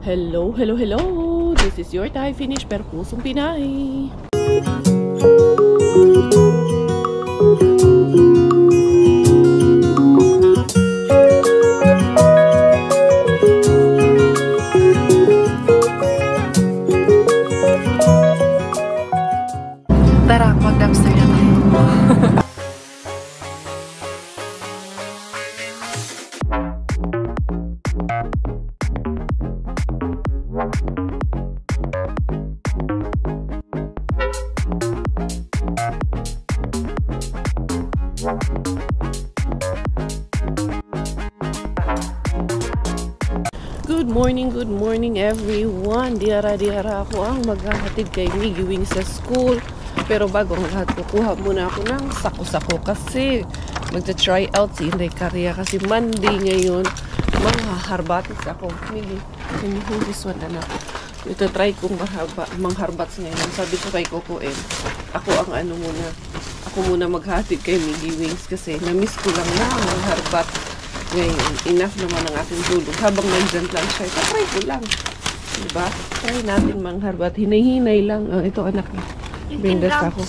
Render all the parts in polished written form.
Hello, hello, hello! This is your Thai Finish per Pusong Pinay. Tara, mag-dumpster na tayo. Good morning everyone. Diara ako ang maghahatid kay Miggy Wing sa school. Pero bago ang lahat, kukuha muna ako ng sako-sako kasi magta-try out si Inday Karya kasi Monday ngayon. Mangharbatis ako. Miggy, can you hold this one, anak? Ito try kong mangharbats ngayon. Sabi ko kay Coco ako ang ako muna maghatid kay Miggy Wings kasi na-miss ko lang na mangharbat. Ngayon, enough naman ang aking tulog. Habang nandyan lang siya, try ko lang. Diba? Try natin mangharbat. Hinay-hinay lang. Ito anak niya. Bring this ako.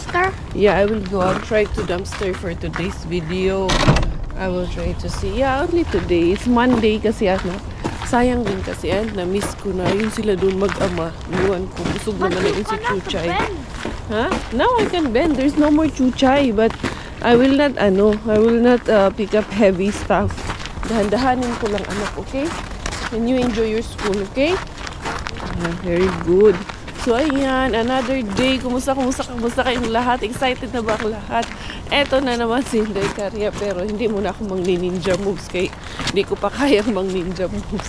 Yeah, I will go out try to dumpster for today's video. I will try to see. Yeah, only today. It's Monday kasi sayang din kasi na-miss ko na yun sila doon mag-ama. Iwan ko. Busog naman na yun si Chuchay. Huh? Now I can bend. There's no more Chuchay. But I will not pick up heavy stuff. Dahan-dahanin ko lang anak, okay? And you enjoy your school, okay? Very good. So ayan, another day. Kumusta kayong lahat? Excited na ba ang lahat? Eto na naman si Inday Karya, pero hindi muna ako ninja moves kay hindi ko pa kayang ninja moves.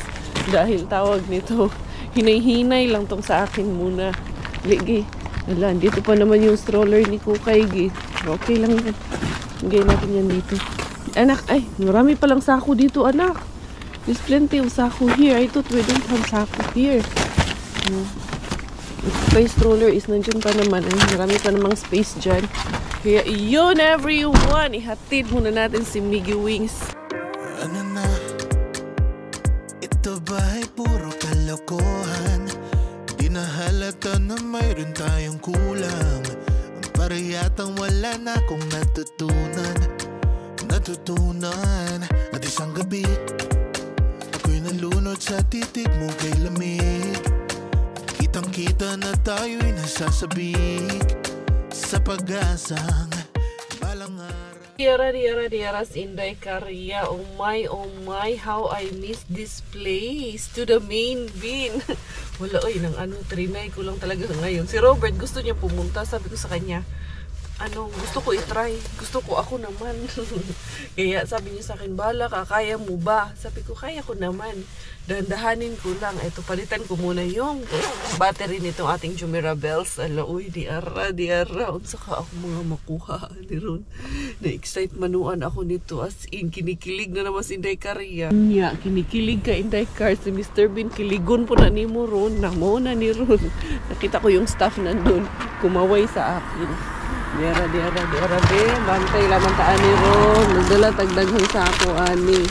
Dahil tawag nito, hinay-hinay lang tong sa akin muna. Ligi, wala, dito pa naman yung stroller ni Kukay, Gi. Okay lang yan. Hingay natin yan dito. Anak, ay, marami palang sako dito, anak. There's plenty of sako here. I thought we don't have sako here. Okay, stroller is nandiyan pa naman. Ay, marami pa namang space dyan. Kaya yun, everyone. Ihatid muna natin si Miggy Wings. Ano na? Ito ba'y puro kalokohan? Di na halata na mayroon tayong kulang. Para yatang wala na akong natutunan at isang gabi ako'y nalunod sa titig mo kay lamig. Kitang-kita na tayo'y nasasabik sa pag-asang balang araw. Diara, Inday Karya. Oh my, how I miss this place. To the main bin. Wala, trinay ko lang talaga ngayon. Si Robert gusto niya pumunta. Sabi ko sa kanya, gusto ko i-try. Gusto ko ako naman. Kaya sabi niya sa akin, bala ka, kaya mo ba? Sabi ko, kaya ko naman. Dahan-dahanin ko lang. Ito, palitan ko muna yung battery nitong ating Jumeirah Bells. Diara. Unsa ka ako mga makuha. Diron. Na-excite manuan ako nito. As in, kinikilig na naman si Inday Karya. Kinikilig ka, Inday Kar. Si Mr. Bean, kiligon po na ni mo ron. Namo na ni ron. Nakita ko yung staff nandun. Kumaway sa akin. Diara, be. Bantay lamang taan ni Ron. Nagdala tagdaghang sako, ani.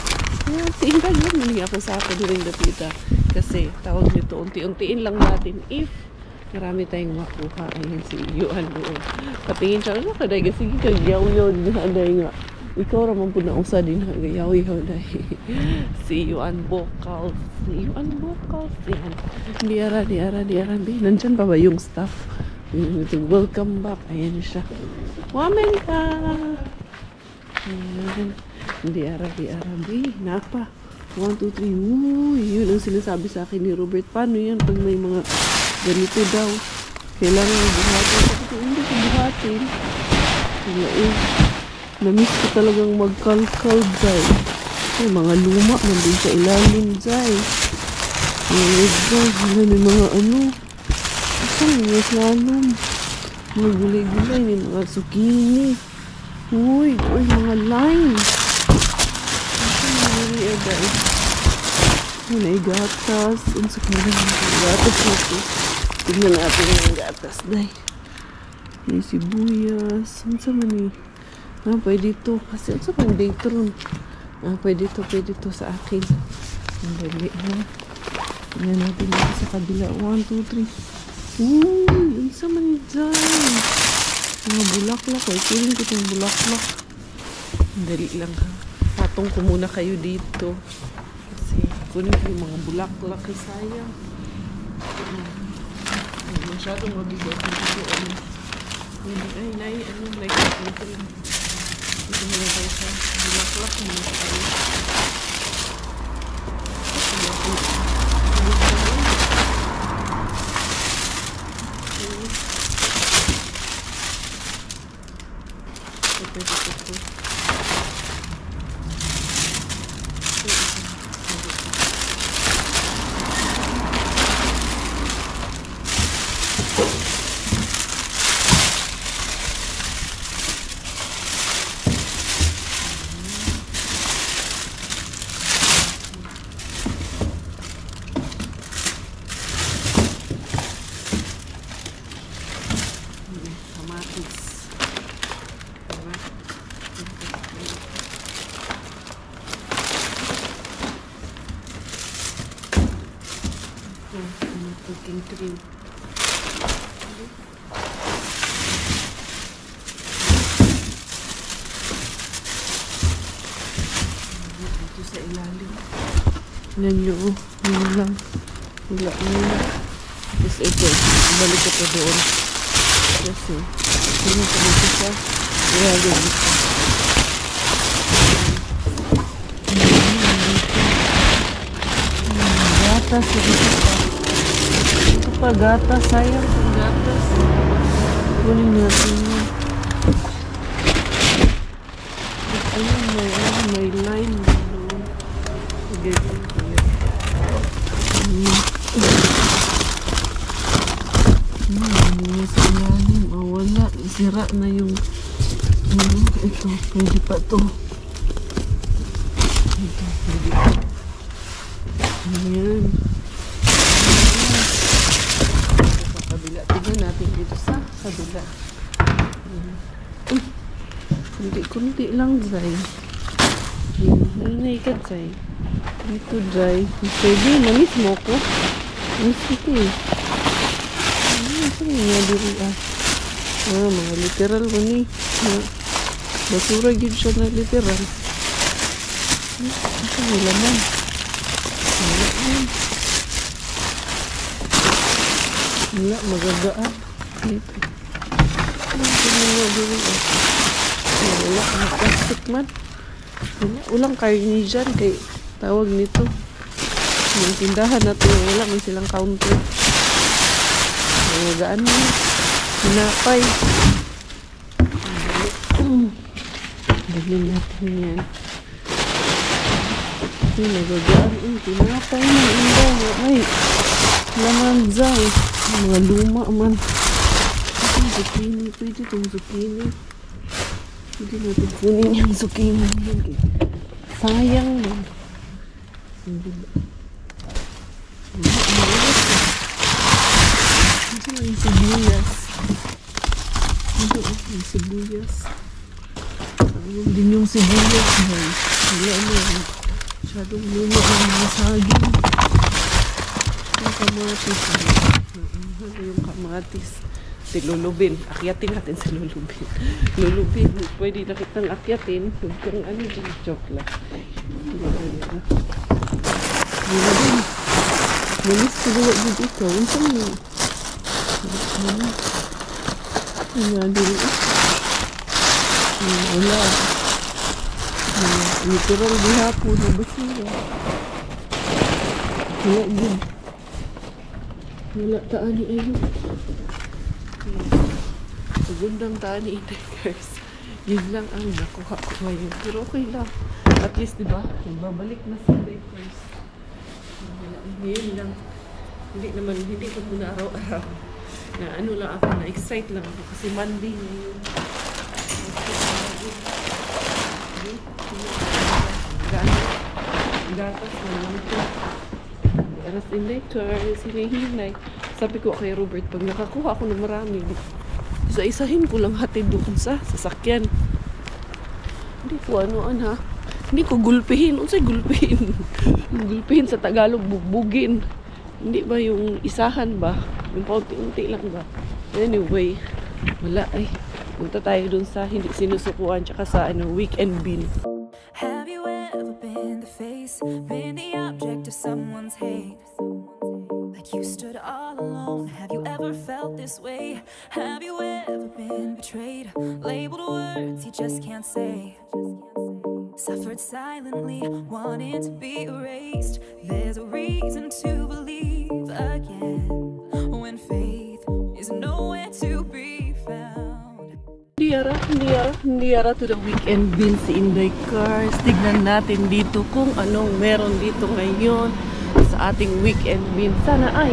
Tingnan yun, mali ako sako din dapita. Kasi, tawag nito, unti-untiin lang natin. If marami tayong makuha. Ayan si Yuan doon. Patingin siya, kaday, sige kag yaw-yaw din haday nga. Ikaw raman po na usa din yaw-yaw dahi. Si Yuan Vocals. Yan. Diara, be. Nandyan pa ba yung staff? Welcome back. Ayan siya. Wamen ka. Ayan. Diara, be. Napa. 1, 2, 3. Yun ang sinasabi sa akin ni Robert. Paano yan pag may mga ganito daw? Kailangan buhatin. Kasi hindi ko buhatin. Na-miss ko talagang magkalkal dyan. Mga luma. Nandun sa ilalim dyan. May mga mga slalom. Mga gulay-gulay. Mga zucchini. Uy, mga lime. May gatas. Unsa ka na gatas natin. Tignan natin yung gatas, day. May sibuyas. Unsa man pwede ito. Kasi unsa man dito ron. Pwede ito sa akin. Ang dali, ha? Tingnan natin dito sa kabila. 1, 2, 3. Uy, isa man yun dyan. Mga bulaklak. Ay, kunin ko itong bulaklak. Dali lang ha. Patong ko muna kayo dito. Kasi kunin ko yung mga bulaklak. Ay, sayang. Ay, masyadong mabigat. Ay, nay, ano, like, ito lang. Ito muna tayo sa bulaklak. Muna tayo. Cooking cream. Dito sa ilalim. Yan nyo. Yan lang. Wala na. Tapos ito. Balik ko pa doon. Kasi sino pa dito sa ilalim. Gatas. Ito pa gatas. Sayang ang gatas. Kunin natin yun. Ayun, may line. Sige. Sa ilalim. Wala. Sira na yung ito. Pwede pa to. Ito. Pwede pa. Ayan. Sa kabila. Tignan natin dito sa kabila. Kunti lang, Zay. Hinay ka, Zay. Dito, Zay. Pwede, manis mo ko. Manis ito eh. Saan nga dito mga literal mo ni. Basura yun siya na literal. Ito may laman. Wala, magagaan. Dito. Wala, plastic man. Ulang karni dyan kay tawag nito. Yung tindahan natin, wala, may silang counter. Magagaan mo. Hinapay. Dali natin yan. Nagagaan. Tinapay mo. Ay, laman dyan. Mga luma man. Itong zucchini. Pwede itong zucchini. Pwede natin kunin yung zucchini. Sayang man. Ito lang yung sibuyas. Ito yung sibuyas. Ayun din yung sibuyas. Wala mo. Masyadong luma ang mga saging. Yung kamatis. Yung kamatis. Si lulubin. Akyatin natin sa lulubin. Lulubin. Pwede na kitang akyatin. Huwag kang ano dyan. Joke lang. Lulubin. Manis ko gawa dito ikaw. Unsang mo? Ayan din. Wala. Literal dihapon. Basura. Wala din. Wala taani ayun. Pagundang taani guys. Yun lang ang nakuha ko ngayon. Pero okay lang. At least diba, nagbabalik na sa Lakers. Ngayon lang. Hindi ko muna araw-araw. Na ano lang ako, na-excite lang ako. Kasi Monday ngayon. Gatas na naman ito. Aras in Lakers. Hinihinay. Sabi ko kay Robert, pag nakakuha ako ng marami, isa-isahin ko lang hatid doon sa sasakyan. Hindi ko ha. Hindi ko gulpihin. Unsay gulpihin? Gulpihin sa Tagalog, bugbugin. Hindi ba yung isahan ba? Yung paunti-unti lang ba? Anyway, wala ay. Punta tayo dun sa hindi sinusukuan tsaka sa weekend bin. Have you ever been the face, been the object of someone's hate? Like you stood all alone. Have you ever felt this way? Have you ever been betrayed? Labeled words you just can't say. Suffered silently, wanting to be erased. There's a reason to believe again when faith is nowhere to be found. Hindi yara to the weekend bin si Inday Cars. Tignan natin dito kung anong meron dito ngayon sa ating weekend bin. Sana ay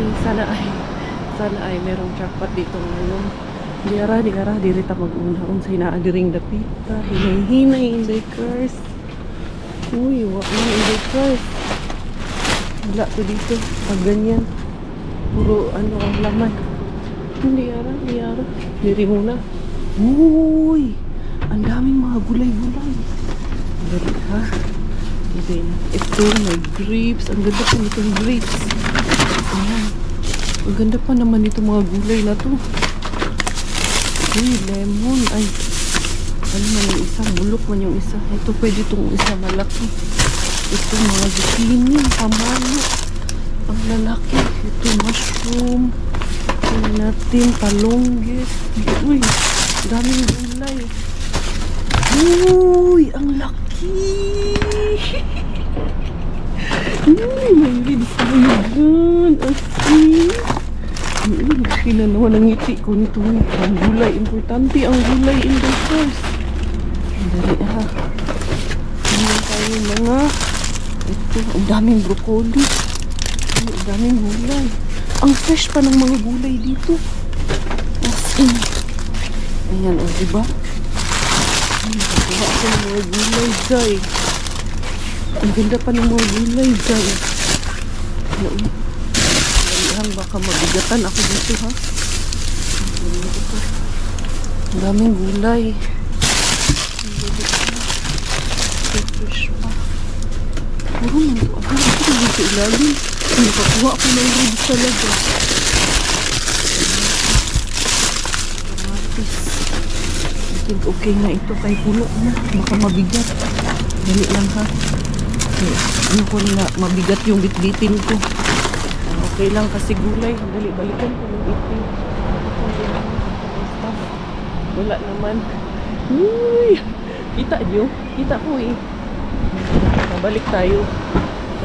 merong jackpot dito ngayon. Di yara, dirita mag-una. Unsay naa diring dapita. Hinay Inday Cars. Uy, wak na Inday Cars. Wala to dito. Pag ganyan. Puro ang laman. Hindi yara. Diri muna. Uy! Ang daming mga gulay-gulay. Dali ha. Then, ito, may grapes. Ang ganda pa nitong grapes. Ayan. Ang ganda pa naman itong mga gulay na to. Uy, lemon. Ay, ano man yung isa? Bulok man yung isa. Ito, pwede itong isa malaki. Ito, mga zucchini. Tamalo. Ang lalaki. Ito, mushroom. Ito natin, palonggit. Uy, daming gulay. Uy, ang laki. Uy, may lids na yun. Asin. Uy, laki na naman ang ngiti ko nito. Ang gulay. Importante ang gulay in the first. Dali ha. Tingnan tayo mga. Ito, ang daming broccoli. Ang daming gulay. Ang fresh pa ng mga gulay dito. Asin. Ayan, o, diba? Nakakuha ako ng mga gulay, guys. Ang ganda pa ng mga gulay, guys. Dalihan, baka mabigatan ako dito, ha? Ang daming gulay. Fresh pa. Puro man ito. Ako dito ilalim. Nakakuha ako ng ribs talaga. Okay na ito kay pulo na. Baka mabigat. Dali lang ha. Ano ko na mabigat yung bitbitin ko. Okay lang kasi gulay. Dali, balikan ko ng itin. Wala naman. Uy! Kita nyo? Kita ko eh. Balik tayo.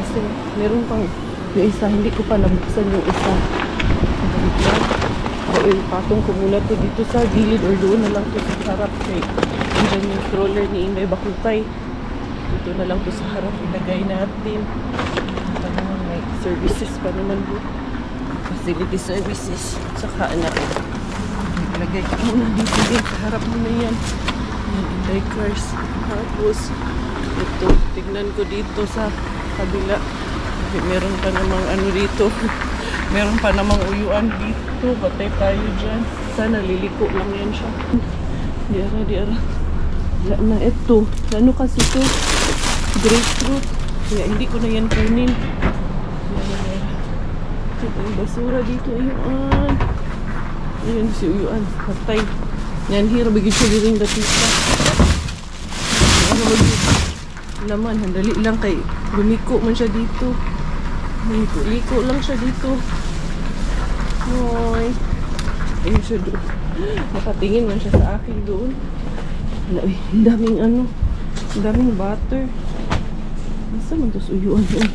Kasi meron pang yung isa. Hindi ko pa nabuksan yung isa. Balik lang. Patong ko muna to dito sa gilid or doon na lang to sa harap kay andyan yung stroller ni Inday Bakutay. Dito na lang to sa harap ilagay natin. Pa naman may services pa naman po. Facility services. Saka anak. Ilagay ko muna dito din sa harap muna yan. Yan Inday Cars. Tapos ito, tignan ko dito sa kabila. Meron pa namang ano dito. Meron pa namang uyuan dito. Patay tayo dyan. Sana liliko lang yan siya. Diara. Wala na ito. Ano kasi ito? Grapefruit. Kaya hindi ko na yan kunin. Diara. Ito yung basura dito. Uyuan. Ayan si uyuan. Patay. Yan here. Bigyan siya liring datita. Ano ba dito? Laman. Handali lang kay lumiko man siya dito. Liko lang siya dito. Hoy. Ayun siya doon. Nakatingin man siya sa akin doon. Uy, ang daming ano. Ang daming butter. Nasa man ito suyuan doon.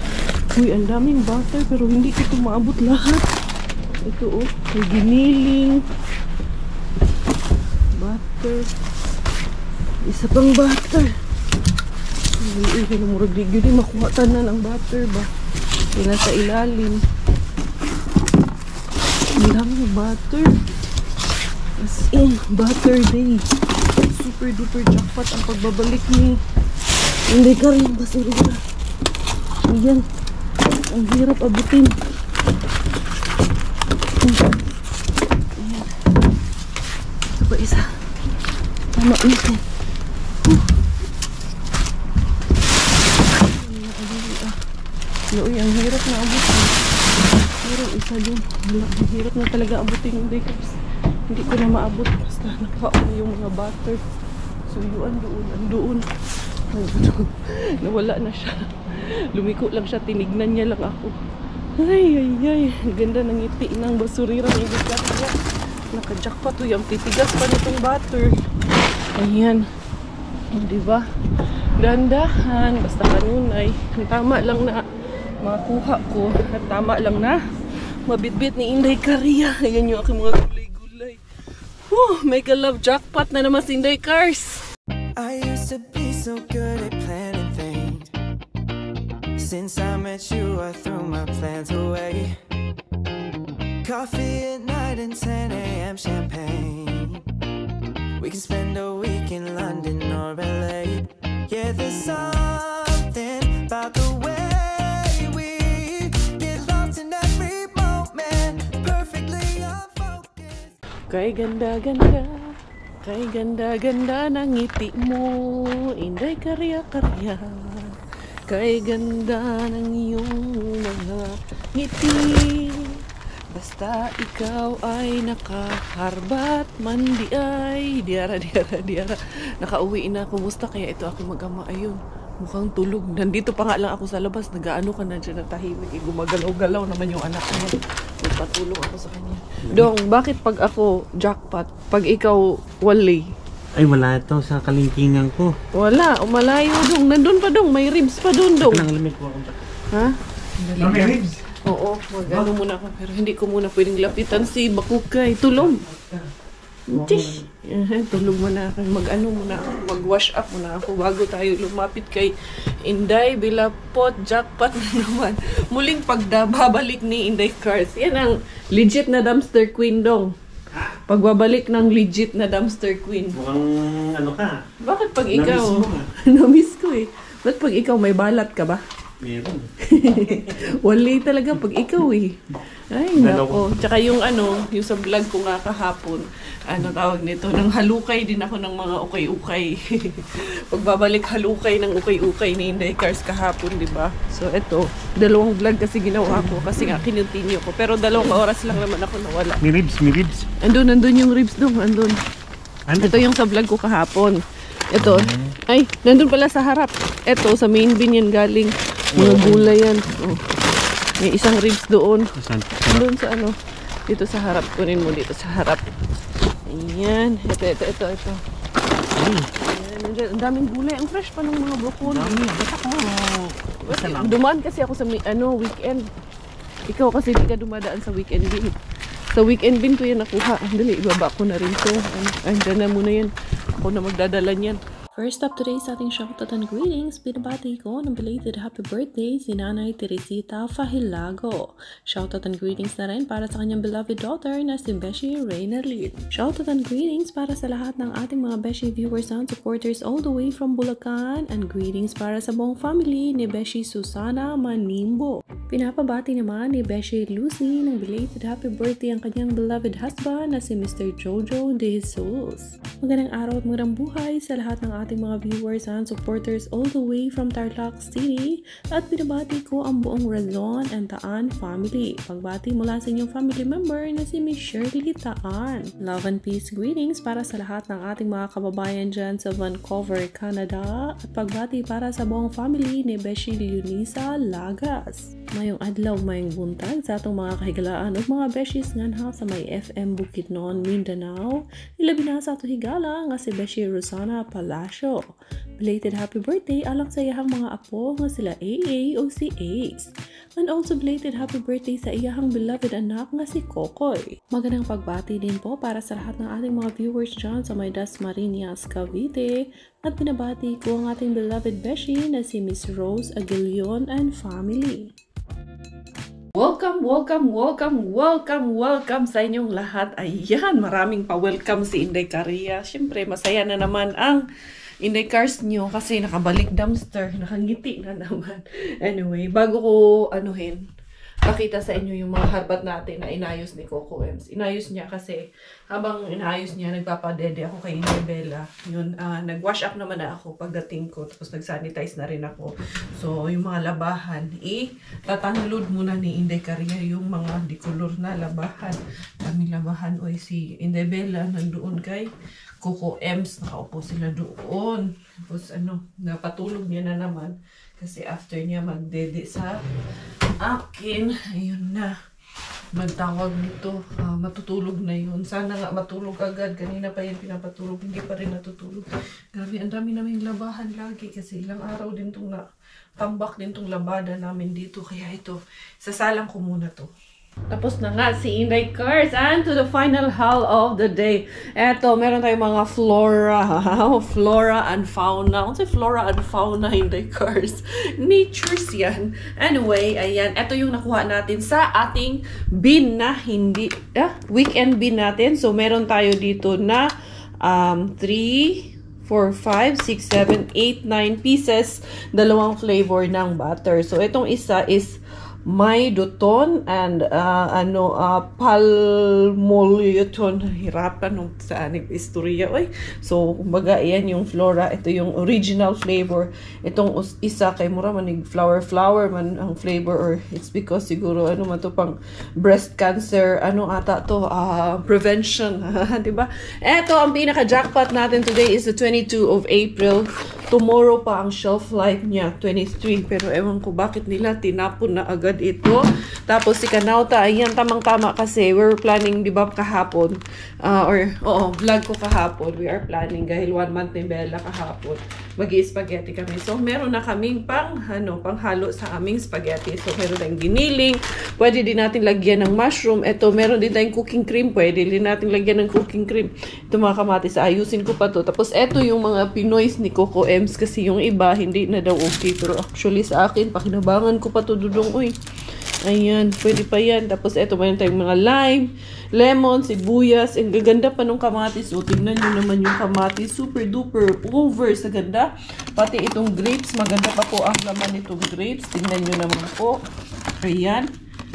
Uy, ang daming butter pero hindi ko ito maabot lahat. Ito oh. May giniling. Butter. Isa pang butter. Uy, kinamurag di yun. Makuha tanan ang butter ba? Sila sa ilalim. Ang daming butter. As in, butter day. Super duper jackpot ang pagbabalik ni Inday Cars yung basura. Ayan. Ang hirap abutin. Ayan. Ito pa isa. Tama natin. Uy, ang hirap na abutin. Pero masyado. Wala, hirap na talaga abutin yung daycares. Hindi ko na maabot. Basta nakaon yung mga butter. So yun, doon. Nawala na siya. Lumiko lang siya, tinignan niya lang ako. Ay. Ganda ng ngiti ng basurira ng Inday. Naka-jackpot to yung titigas pa nitong butter. Ayan. Diba? Dandahan. Basta kanunay. Tama lang na makuha ko. At tama lang na mabitbit ni Inday Caria. Ayan yung aking mga gulay-gulay. Mega love jackpot na naman si Inday Cars. I used to be so good at planning things. Since I met you, I threw my plans away. Coffee at night and 10 a.m. champagne. We can spend a week in London or LA. Yeah, there's something about the way we get lost in every moment. Perfectly unfocused. Kay ganda-ganda ng ngiti mo, Inday Caria. Kay ganda ng iyong mga ngiti. Basta ikaw ay nakaharbat man di ay diara. Nakauwi na. Kumusta kaya ito aking mag-ama? Ayun, mukhang tulog. Nandito pa nga lang ako sa labas. Nag-ano ka na dyan na tahimik. Gumagalaw-galaw naman yung anak niya. Magpatulong ako sa kanya. Dong, bakit pag ako jackpot, pag ikaw wali? Ay, wala ito sa kalingkingan ko. Wala, umalayo dong. Nandun pa dong, may ribs pa dun dong. Nang lamig ko akong Ha? may ribs? Oo, mag-ano muna ako. Pero hindi ko muna pwedeng lapitan si Bakukay. Tulog. Hindi. Tulog muna ako. Mag-ano muna ako. Mag-wash up muna ako bago tayo lumapit kay Inday Bilapot. Jackpot na naman. Muling pagbabalik ni Inday Cars. Yan ang legit na dumpster queen dong. Pagbabalik ng legit na dumpster queen. Mukhang ano ka? Bakit pag ikaw? Na-miss mo nga. Na-miss ko eh. Bakit pag ikaw may balat ka ba? Meron. Wali talaga pag ikaw eh. Ay, nako. Tsaka yung yung sa vlog ko nga kahapon, tawag nito, nang halukay din ako ng mga ukay-ukay. Pagbabalik halukay ng ukay-ukay ni Inday Cars kahapon, di ba? So, eto, dalawang vlog kasi ginawa ko kasi nga kinuntinue ko. Pero 2 oras lang naman ako nawala. May ribs. Andun yung ribs dong, andun. Ito yung sa vlog ko kahapon. Ito, ay, nandun pala sa harap. Ito, sa main bin yan galing. Mga gulay yan. Oh. May isang ribs doon. Doon sa dito sa harap. Kunin mo dito sa harap. Ayan. Ito. Ayan. Ang daming gulay. Ang fresh pa ng mga broccoli. Dumaan kasi ako sa weekend. Ikaw kasi di ka dumadaan sa weekend bin. Sa weekend bin ko yan nakuha. Dali, ibaba ko na rin to. Andyan na muna yan. Ako na magdadala niyan. First up today sa ating shoutout and greetings, binabati ko ng belated happy birthday si Nanay Teresita Fahilago. Shoutout and greetings na rin para sa kanyang beloved daughter na si Beshi Reynalyn. Shoutout and greetings para sa lahat ng ating mga Beshi viewers and supporters all the way from Bulacan, and greetings para sa buong family ni Beshi Susana Manimbo. Pinapabati naman ni Beshi Lucy ng belated happy birthday ang kanyang beloved husband na si Mr. Jojo De Jesus. Magandang araw at magandang buhay sa lahat ng ating mga viewers and supporters all the way from Tarlac City, at binabati ko ang buong Razon and Taan family. Pagbati mula sa inyong family member na si Miss Shirley Taan. Love and peace greetings para sa lahat ng ating mga kababayan dyan sa Vancouver, Canada, at pagbati para sa buong family ni Beshi Leonisa Lagas. Mayong adlaw, mayong buntag sa atong mga kahigalaan o mga Beshis nganha sa may FM Bukidnon, Mindanao. Ilabi na sa ato higala nga si Beshi Rosana Palacio. Belated happy birthday alang sa iyahang mga apo nga sila AA o si Ace. And also belated happy birthday sa iyahang beloved anak nga si Kokoy. Magandang pagbati din po para sa lahat ng ating mga viewers dyan sa may Dasmariñas, Cavite. At binabati ko ang ating beloved Beshi na si Miss Rose Aguilion and family. Welcome sa inyong lahat. Ayan, maraming pa-welcome si Inday Caria. Siyempre, masaya na naman ang Inday Cars nyo kasi nakabalik dumpster. Nakangiti na naman. Anyway, bago ko pakita sa inyo yung mga harbat natin na inayos ni Coco Ems. Inayos niya kasi habang inayos niya, nagpapadede ako kay Bella. Yun, nag-wash up naman na ako pagdating ko. Tapos nag-sanitize na rin ako. So, yung mga labahan, tatanglod muna ni Inday Caria yung mga dikolor na labahan. Daming labahan. Oy, si Inday Bella nandoon kay Coco Ems. Nakaupo sila doon. Tapos napatulog niya na naman. Kasi after niya magdede sa akin, ayun na. Magtawag nito. Matutulog na yun. Sana nga matulog agad. Kanina pa yan pinapatulog. Hindi pa rin natutulog. Grabe, ang dami namin labahan lagi. Kasi ilang araw din itong tambak din itong labada namin dito. Kaya ito, sasalang ko muna to. Tapos na nga si Inday Cars and to the final haul of the day. Eto, meron tayong mga flora and fauna. Ano si flora and fauna, Inday Cars? Natures yan. Anyway, ayan. Eto yung nakuha natin sa ating bin na weekend bin natin. So, meron tayo dito na 3, 4, 5, 6, 7, 8, 9 pieces. Dalawang flavor ng butter. So, itong isa is may doton and palmoliton. Hirapan nung sa aning istorya. So, kumbaga, yan yung flora. Ito yung original flavor. Itong isa kay mura manig flower man ang flavor, or it's because siguro man to pang breast cancer, ata to, prevention. Diba? Ito, ang pinaka-jackpot natin today is the 22 of April. Tomorrow pa ang shelf life niya, 23. Pero ewan ko bakit nila tinapon na agad ito. Tapos si Kanauta, ayan, tamang-tama kasi we're planning, di ba, kahapon, vlog ko kahapon, we are planning, dahil 1 month ni Bella kahapon, mag-i-spaghetti kami. So, meron na kaming panghalo sa aming spaghetti. So, meron tayong giniling, pwede din natin lagyan ng mushroom. Ito, meron din tayong cooking cream, pwede din natin lagyan ng cooking cream. Ito mga kamatis, ayusin ko pa to. Tapos, ito yung mga Pinoys ni Coco Ems, kasi yung iba, hindi na daw okay. Pero actually sa akin, pakinabangan ko pa to, dudong, uy. Ayan, pwede pa yan. Tapos, eto, mayroon tayong mga lime, lemon, sibuyas. Ang gaganda pa nung kamatis. O, tingnan nyo naman yung kamatis. Super duper over sa ganda. Pati itong grapes, maganda pa po ang laman nitong grapes. Tingnan nyo naman po. Ayan.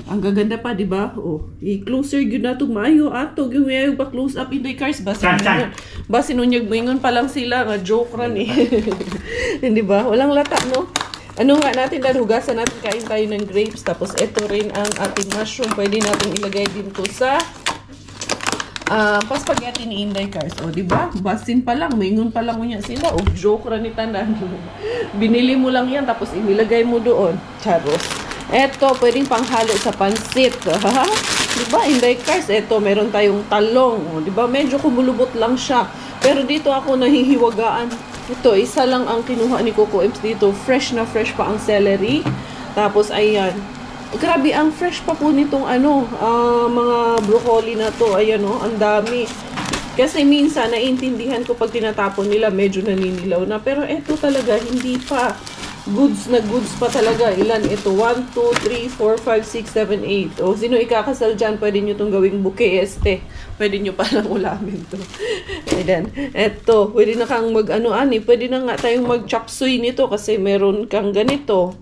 Ang gaganda pa, di ba? O, i-closer yun na itong mayo. Ato, gawin pa close up in the cars. Basi nunyag moingon pa lang sila. Nga joke ran eh. Hindi ba? Walang lata, no? Ano nga natin, hugasan natin, kain tayo ng grapes. Tapos, ito rin ang ating mushroom. Pwede natin ilagay dito sa paspaghetti ni Inday Cars. O, diba? Basin pa lang. Mingon pa lang mo niya sila. O, joke rin ni tanan. Binili mo lang yan, tapos inilagay mo doon. Charos. Ito, pwedeng panghalo sa pansit. Diba, Inday Cars? Ito, meron tayong talong. O, diba? Medyo kumulubot lang siya. Pero dito ako nahihiwagaan. Ito, isa lang ang kinuha ni Coco Ems dito. Fresh na fresh pa ang celery. Tapos, ayan. Grabe, ang fresh pa po nitong mga broccoli na to. Ayan, ang dami. Kasi minsan, naiintindihan ko pag tinatapon nila, medyo naninilaw na. Pero ito talaga, hindi pa. Goods na goods pa talaga. Ilan ito? 1, 2, 3, 4, 5, 6, 7, 8. O, sino ikakasal dyan? Pwede nyo itong gawing bouquet este. Pwede nyo palang ulamin to. Ayan. Eto, pwede na kang pwede na nga tayong mag-chop suey nito kasi meron kang ganito.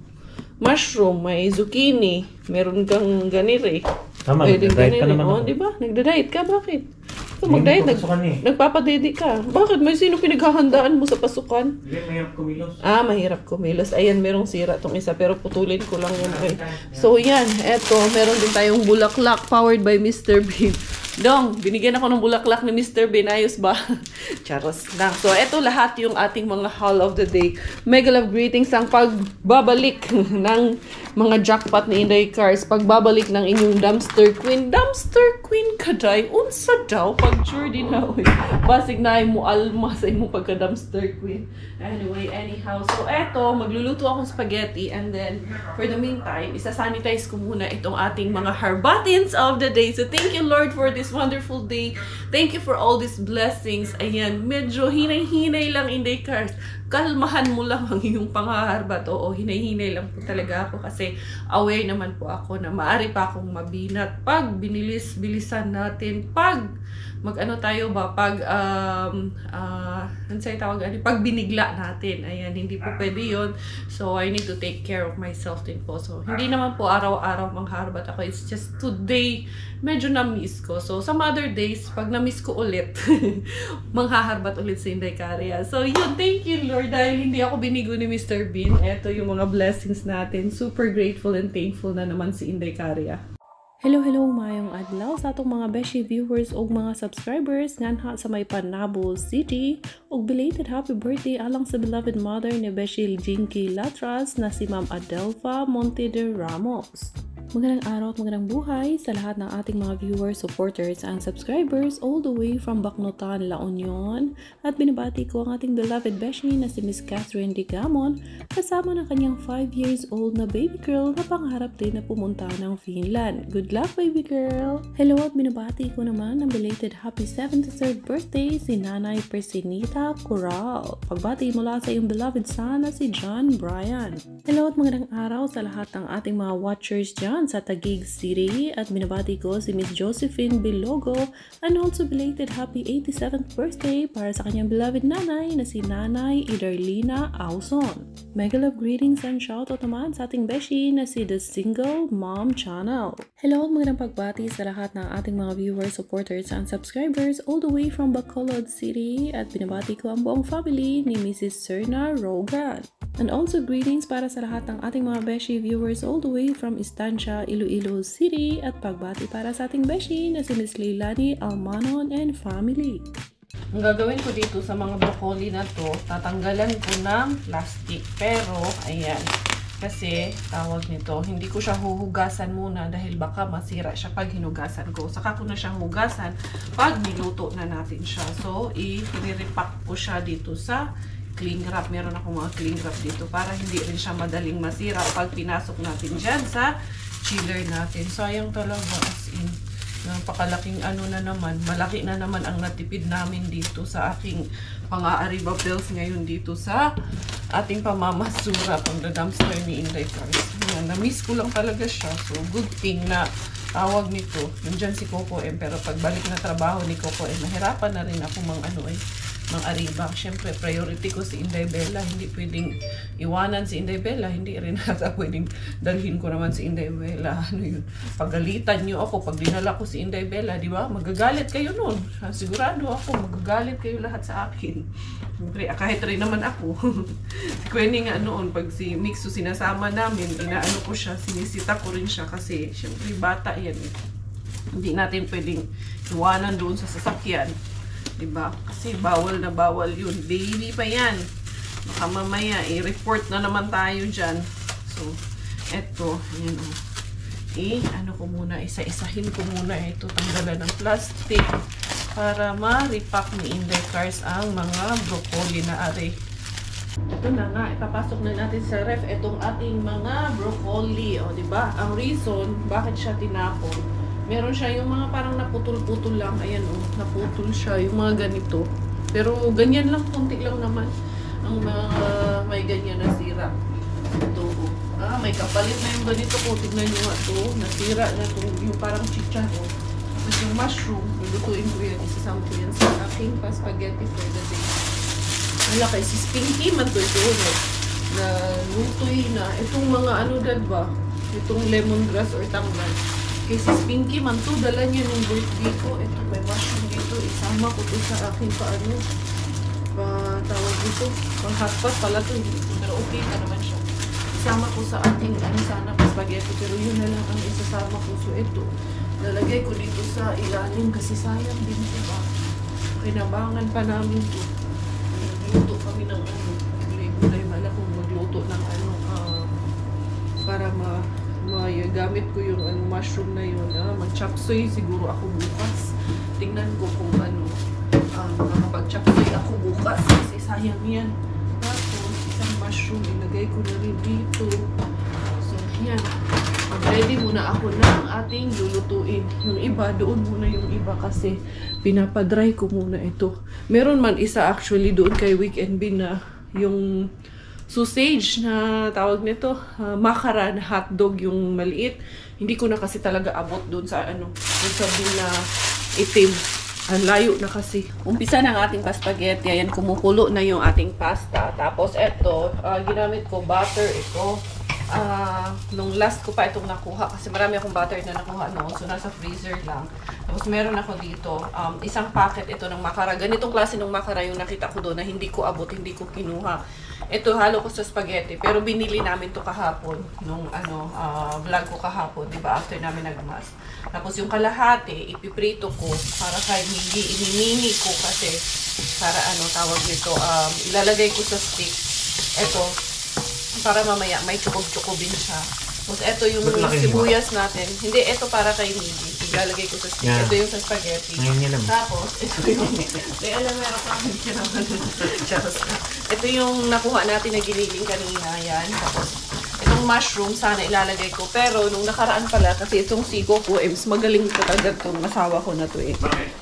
Mushroom, may zucchini. Meron kang ganire. Tama, nagda-diet ka naman ako. Diba? Nagda-diet ka? Bakit? Mag-diet, nagpapadede ka. Bakit? May sino pinaghahandaan mo sa pasukan? Hindi, mahirap kumilos. Mahirap kumilos. Ayan, merong sira tong isa. Pero putulin ko lang yun. So, yan. Eto, meron din tayong bulaklak powered by Mr. Bean. Dong, binigyan ako ng bulaklak ni Mr. Bean. Ayos ba? Charos lang. So, eto lahat yung ating mga haul of the day. Mega love greetings ang pagbabalik ng mga jackpot ni Inday Cars. Pagbabalik ng inyong dumpster queen. Dumpster queen kaday. Unsa daw? Pag-sure din na. Basig na mo alma sa imong pagka-dumpster queen. Anyway, anyhow. So, eto, magluluto akong spaghetti. And then, for the meantime, isa-sanitize ko muna itong ating mga harbatins of the day. So, thank you, Lord, for this wonderful day. Thank you for all these blessings. Ayan, medyo hinay-hinay lang Inday Cars. kalmahan mo lang ang iyong panghaharbat. Oo, hinay-hinay lang po talaga ako kasi aware naman po ako na maaari pa akong mabinat pag bilisan natin, pag mag-ano tayo ba, pag pag binigla natin. Ayan, hindi po pwede yun. So, I need to take care of myself din po. So, hindi naman po araw-araw mangharbat ako. It's just today, medyo na-miss ko. So, some other days, pag na-miss ko ulit, manghaharbat ulit si Inday Caria. So, yun, thank you Lord, dahil hindi ako binigo ni Mr. Bean. Ito yung mga blessings natin. Super grateful and thankful na naman si Inday Caria. Hello, mayong adlaw sa atong mga beshi viewers o mga subscribers nganha sa may Panabo City ug belated happy birthday alang sa beloved mother ni Beshi Jinky Latras na si Ma'am Adelfa Monte de Ramos. Magandang araw at magandang buhay sa lahat ng ating mga viewers, supporters, and subscribers all the way from Bacnotan, La Union. At binabati ko ang ating beloved beshi na si Miss Catherine Digamon kasama ng kanyang 5 years old na baby girl na pangarap din na pumunta ng Finland. Good luck, baby girl! Hello at binabati ko naman ang belated happy 73rd birthday si Nanay Persinita Coral. Pagbati mula sa iyong beloved son na si John Bryan. Hello at magandang araw sa lahat ng ating mga watchers dyan sa Taguig City at binabati ko si Miss Josephine Bilogo and also belated happy 87th birthday para sa kanyang beloved nanay na si Nanay Idarlina Auson. Mega love greetings and shoutout naman sa ating beshi na si The Single Mom Channel. Hello at magandang pagbati sa lahat ng ating mga viewers, supporters, and subscribers all the way from Bacolod City at binabati ko ang buong family ni Mrs. Serna Rogan. And also greetings para sa lahat ng ating mga beshi viewers all the way from Estancia, Iloilo City at pagbati para sa ating beshi na si Miss Leilani Almanon and family. Ang gagawin ko dito sa mga broccoli na to, tatanggalan ko ng plastic. Pero, ayan, kasi tawag nito, hindi ko siya huhugasan muna dahil baka masira siya pag hinugasan ko. Saka ko na siya hugasan pag niluto na natin siya. So, i-repack ko siya dito sa cling wrap. Meron akong mga cling wrap dito para hindi rin siya madaling masira pag pinasok natin dyan sa chiller natin. Sayang talaga, as in, napakalaking ano na naman, malaki na naman ang natipid namin dito sa aking pang-aariba bills ngayon dito sa ating pamamasura pang dumpster ni Inday Cars. Na-miss ko lang talaga siya. So, good thing na tawag nito. Nandiyan si Coco M. Pero pagbalik na trabaho ni Coco M, nahirapan na rin ako mang-ariba. Siyempre, priority ko si Inday Bella. Hindi pwedeng iwanan si Inday Bella. Hindi rin nata pwedeng dalhin ko naman si Inday Bella. Ano yun? Pagalitan nyo ako pag dinala ko si Inday Bella, di ba? Magagalit kayo nun. Sigurado ako, magagalit kayo lahat sa akin. Siyempre, kahit rin naman ako. Si Queenie nga noon, pag si Mixo sinasama namin, inaano ko siya, sinisita ko rin siya kasi siyempre bata yan. Hindi natin pwedeng iwanan doon sa sasakyan. Diba? Kasi bawal na bawal yun. Baby pa yan. Baka mamaya, i-report na naman tayo dyan. So, eto, ayan o. Ano ko muna, isa-isahin ko muna ito. Tanggalan ng plastic para ma-repack ni Inday Cars ang mga broccoli na ari. Ito na nga, ipapasok na natin sa ref itong ating mga broccoli. O, diba? Ang reason, bakit siya tinapon? Meron siya yung mga parang naputol-putol lang. Ayan o, naputol siya. Yung mga ganito. Pero ganyan lang, konti lang naman. Ang mga may ganyan na sira. Ito o. May kapalit na yung ganito ko. Tignan nyo nga ito. Nasira na ito. Yung parang chicha o. Tapos yung mushroom. Lulutuin ko yan. Isasama ko yan sa aking spaghetti for the day. Wala kay si Spinky man to ito. Na lutoy na. Itong mga ano ba? Itong lemongrass or tanggal. Kay si Spinky man to, dala niya nung birthday ko. Ito, may mushroom dito. Isama ko to sa akin tawag dito. Pang hotpot pala to. Pero okay na naman siya. Isama ko sa ating sana spaghetti. Pero yun na lang ang isasama ko. So ito, lalagay ko dito sa ilalim kasi sayang din ito ba. Kinabangan pa namin to. Nagluto kami ng gulay-gulay. Mala kung magluto ng para gamit ko yung mushroom na yun. Mag-chop suey siguro ako bukas. Tingnan ko kung makapag-chop suey ako bukas kasi sayang yan. Tapos isang mushroom ilagay ko na rin dito. So yan, ready muna ako ng ating lulutuin. Yung iba, doon muna yung iba kasi pinapadry ko muna ito. Meron man isa actually doon kay Weekend Bin na yung sausage na tawag nito, makara na hotdog yung maliit. Hindi ko na kasi talaga abot dun sa dun sa bin na itim. Ang layo na kasi. Umpisa ng ating spaghetti. Ayan, kumukulo na yung ating pasta. Tapos eto, ginamit ko butter ito. Nung last ko pa itong nakuha kasi marami akong butter na nakuha noon, so nasa freezer lang. Tapos meron ako dito isang packet ito ng makara. Ganitong klase ng makara yung nakita ko doon na hindi ko abot, hindi ko kinuha. Ito halo ko sa spaghetti, pero binili namin to kahapon nung vlog ko kahapon, di ba, after namin nagmas. Tapos yung kalahati ipiprito ko para kay hindi ininini ko kasi para tawag nito, ilalagay ko sa stick. Ito para mamaya may tsukog-tsukobin siya. Tapos ito yung sibuyas natin. Hindi, ito para kay Miggy. Ilalagay ko sa stick. Yeah. Ito yung sa spaghetti. Tapos, ito yung... alam, meron pa kami kinaman. Ito yung nakuha natin na giniling kanina. Yan. Tapos, itong mushroom, sana ilalagay ko. Pero, nung nakaraan pala, kasi itong si Coco Ems, magaling talaga itong asawa ko na to eh.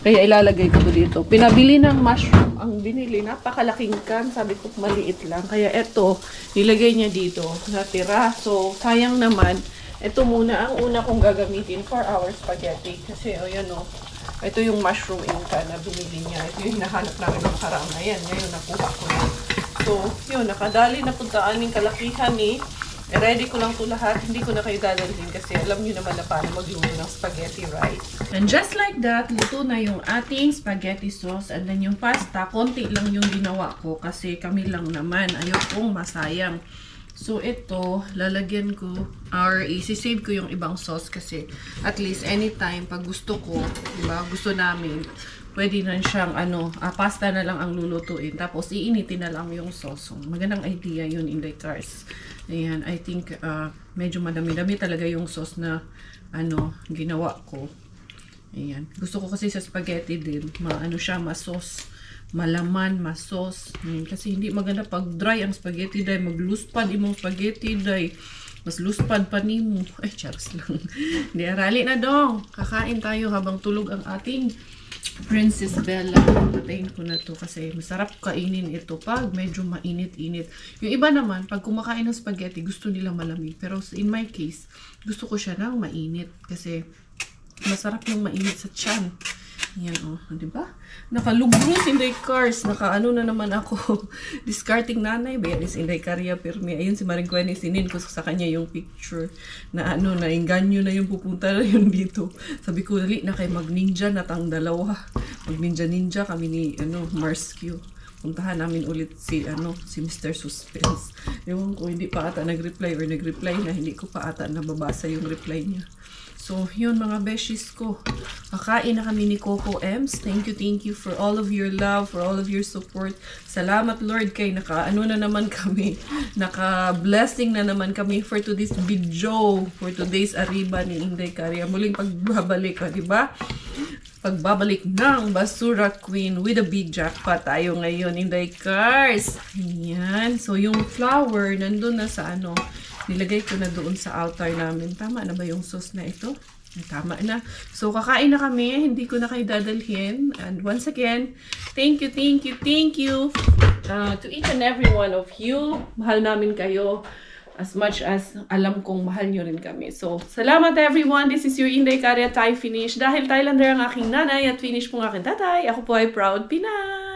Kaya ilalagay ko to dito. Pinabili ng mushroom ang binili. Napakalaking can. Sabi ko, maliit lang. Kaya ito, nilagay niya dito. Natira. So, sayang naman. Ito muna ang una kong gagamitin for our spaghetti. Kasi, ito yung mushroom inca na binili niya. Ito yung hinahanap namin ng karang na yan. Ngayon, nakuha ko na. So, yun, nakadali na puntaan yung kalakihan eh. Ready ko lang ito lahat. Hindi ko na kayo dadalhin kasi alam nyo naman na paano magluto ng spaghetti, right? And just like that, luto na yung ating spaghetti sauce. And then yung pasta, konti lang yung ginawa ko kasi kami lang naman. Ayokong masayang. So ito, lalagyan ko or isi-save ko yung ibang sauce kasi at least anytime pag gusto ko, diba, gusto namin, pwede na siyang pasta na lang ang lulutuin. Tapos iinitin na lang yung sauce. So, magandang idea yun in the cars. Ayan, I think medyo madami-dami talaga yung sauce na ginawa ko. Ayan. Gusto ko kasi sa spaghetti din, siya, ma-sauce. Malaman, ma-sauce. Kasi hindi maganda pag dry ang spaghetti dahil magluspad imong spaghetti dahil mas luspad pa nimo. Ay, charas lang. Hindi, arali na dong. Kakain tayo habang tulog ang ating Princess Bella. Patayin ko na to kasi masarap kainin ito pag medyo mainit-init. Yung iba naman, pag kumakain ng spaghetti, gusto nila malamig. Pero in my case, gusto ko siya ng mainit kasi masarap yung mainit sa tiyan. Yan diba? Nakalubros in the cars. Na naman ako. Discarding nanay. Bayan is in the career permi. Ayun si Maring Gwen, isinin ko sa kanya yung picture. Na nainganyo na yung pupunta na yun dito. Sabi ko, dali na kay mag-ninja na tang dalawa. Mag-ninja kami ni Mars Q. Puntahan namin ulit si Mr. Suspense. Ewan ko, hindi pa ata nag-reply or nag-reply na. Hindi ko pa ata nababasa yung reply niya. So, yun mga beshies ko. Kakain na kami ni Coco Ems. Thank you for all of your love, for all of your support. Salamat Lord kay na naman kami. Naka-blessing na naman kami for today's video, for today's Arriba ni Inday Caria. Muling pagbabalik, diba? Pagbabalik ng Basura Queen with a big jackpot tayo ngayon, Inday Cars. Ayan. So, yung flour, nandun na sa nilagay ko na doon sa altar namin. Tama na ba yung sauce na ito? Tama na. So, kakain na kami. Hindi ko na kayo dadalhin. And once again, thank you to each and every one of you. Mahal namin kayo as much as alam kong mahal nyo rin kami. So, salamat everyone. This is your Inday Caria Thai Finish. Dahil Thailander ang aking nanay at Finish pong aking tatay, ako po ay proud Pinay!